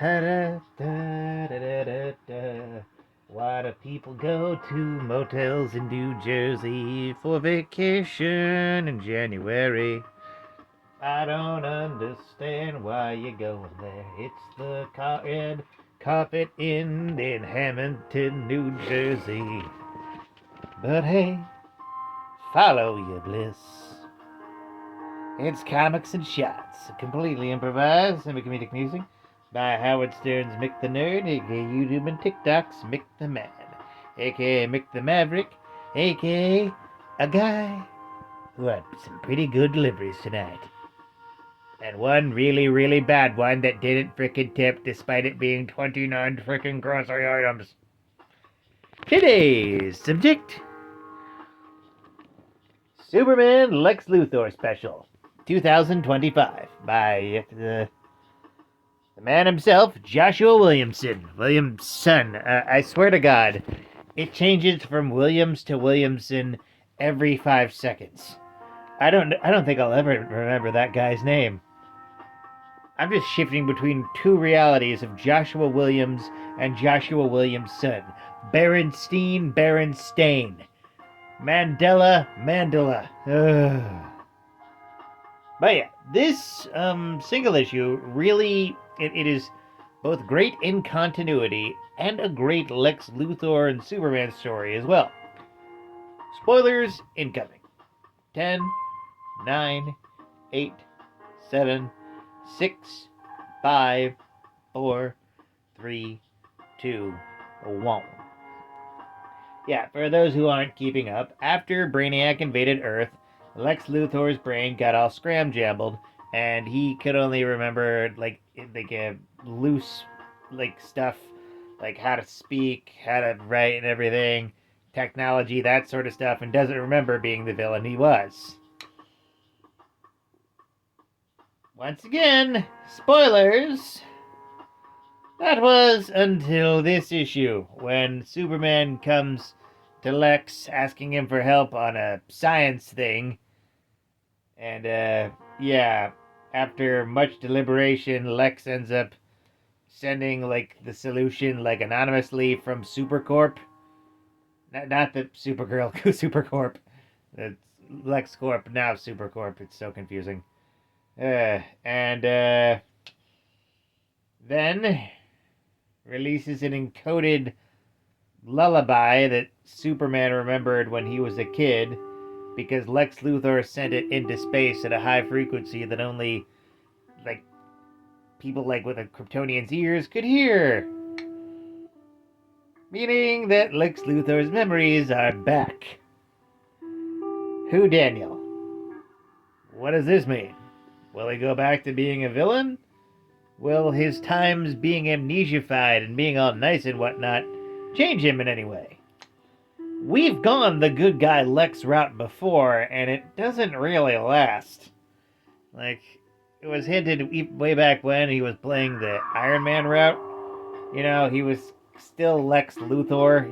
Da-da-da-da-da-da. Why do people go to motels in New Jersey for vacation in January? I don't understand why you're going there. It's the red carpet in Hamilton, New Jersey. But hey, follow your bliss. It's comics and shots, completely improvised semi-comedic music by Howard Stern's Mick the Nerd, aka YouTube and TikTok's Mick the Man, aka Mick the Maverick, aka a guy who had some pretty good deliveries tonight. And one really, really bad one that didn't frickin' tip despite it being 29 frickin' grocery items. Today's subject: Superman Lex Luthor Special, 2025, by the man himself, Joshua Williamson. I swear to God, it changes from Williams to Williamson every 5 seconds. I don't think I'll ever remember that guy's name. I'm just shifting between two realities of Joshua Williams and Joshua Williamson. Berenstain. Mandela. Ugh. But yeah, this single issue really it is both great in continuity and a great Lex Luthor and Superman story as well. Spoilers incoming. 10, 9, 8, 7, 6, 5, 4, 3, 2, 1. Yeah, for those who aren't keeping up, after Brainiac invaded Earth, Lex Luthor's brain got all scram-jambled, and he could only remember like loose stuff, like how to speak, how to write, and everything, technology, that sort of stuff, and doesn't remember being the villain he was. Once again, spoilers. That was until this issue, when Superman comes to Lex asking him for help on a science thing. And, yeah, after much deliberation, Lex ends up sending, the solution, anonymously from Supercorp. Not the Supergirl, Supercorp. It's Lex Corp, now Supercorp. It's so confusing. And then releases an encoded lullaby that Superman remembered when he was a kid, because Lex Luthor sent it into space at a high frequency that only people with a Kryptonian's ears could hear. Meaning that Lex Luthor's memories are back. Who Daniel? What does this mean? Will he go back to being a villain? Will his times being amnesified and being all nice and whatnot change him in any way? We've gone the good guy Lex route before, and it doesn't really last. It was hinted way back when he was playing the Iron Man route. He was still Lex Luthor,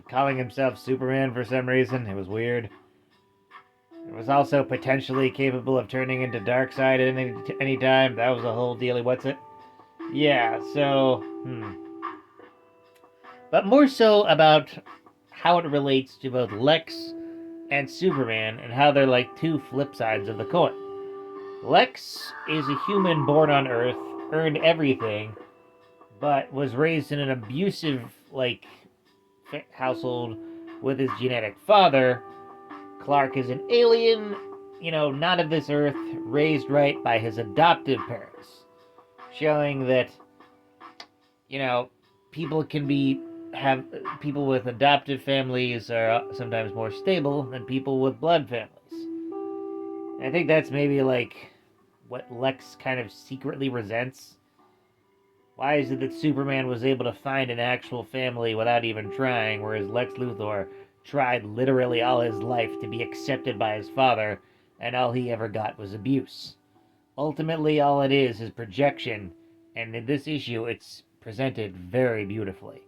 calling himself Superman for some reason. It was weird. It was also potentially capable of turning into Darkseid at any time. That was a whole dealy what's it? Yeah, so, But more so about how it relates to both Lex and Superman, and how they're like two flip sides of the coin. Lex is a human born on Earth, earned everything, but was raised in an abusive, household with his genetic father. Clark is an alien, not of this Earth, raised right by his adoptive parents. Showing that, people people with adoptive families are sometimes more stable than people with blood families. And I think that's maybe what Lex kind of secretly resents. Why is it that Superman was able to find an actual family without even trying, whereas Lex Luthor tried literally all his life to be accepted by his father, and all he ever got was abuse? Ultimately, all it is projection, and in this issue, it's presented very beautifully.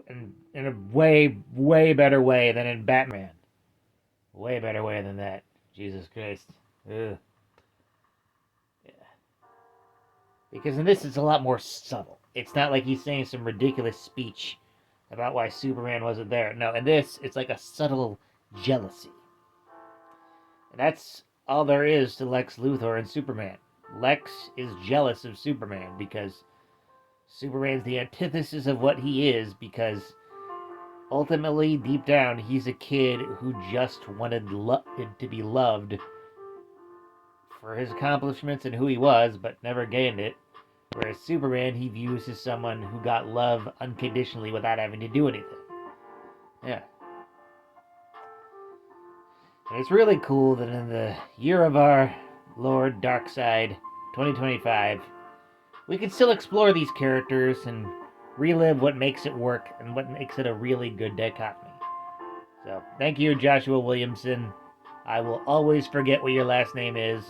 In a way, way better way than in Batman. Way better way than that. Jesus Christ. Ugh. Yeah. Because in this, it's a lot more subtle. It's not like he's saying some ridiculous speech about why Superman wasn't there. No, in this, it's like a subtle jealousy. And that's all there is to Lex Luthor and Superman. Lex is jealous of Superman because Superman's the antithesis of what he is, because ultimately, deep down, he's a kid who just wanted to be loved for his accomplishments and who he was, but never gained it. Whereas Superman, he views as someone who got love unconditionally without having to do anything. Yeah. And it's really cool that in the year of our Lord Darkseid, 2025, we can still explore these characters and relive what makes it work and what makes it a really good dichotomy. So, thank you, Joshua Williamson. I will always forget what your last name is,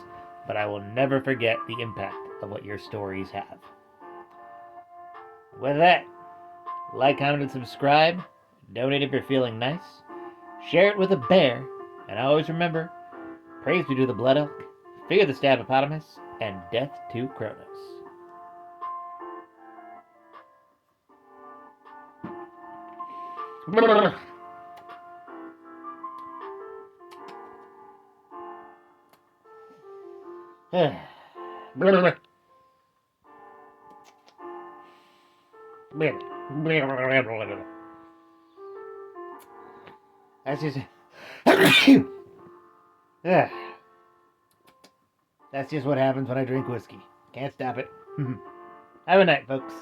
but I will never forget the impact of what your stories have. With that, like, comment, and subscribe. Donate if you're feeling nice. Share it with a bear. And always remember, praise be to the Blood Elk, fear the Stabopotamus, and death to Kronos. That's just that's just what happens when I drink whiskey. Can't stop it. Have a night, folks.